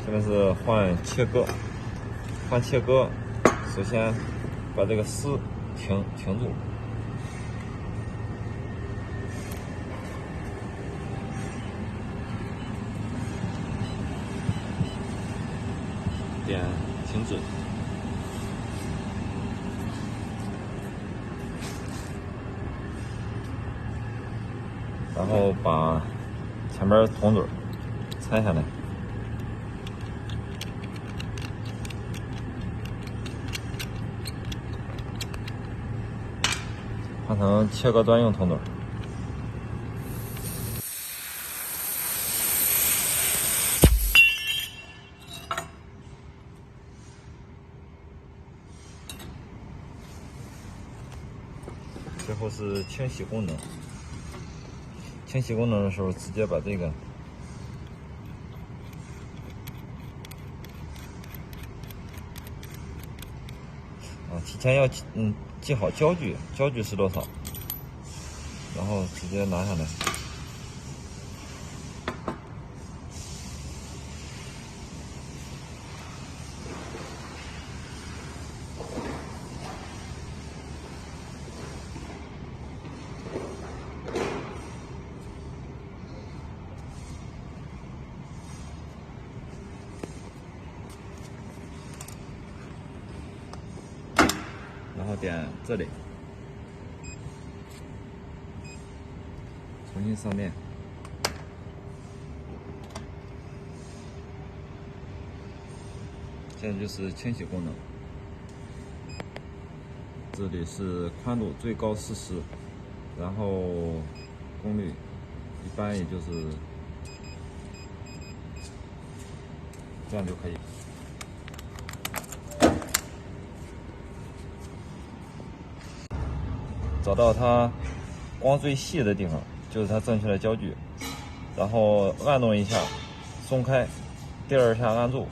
现在是换切割，首先把这个丝停住，点停止，然后把前面铜嘴拆下来。换成切割专用铜嘴。最后是清洗功能。清洗功能的时候，直接把这个提前要记好焦距是多少，然后直接拿下来。然后点这里，重新上面。现在就是清洗功能。这里是宽度最高40，然后功率一般也就是这样就可以。找到它光最细的地方，就是它正确的焦距，然后按动一下，松开，第二下按住，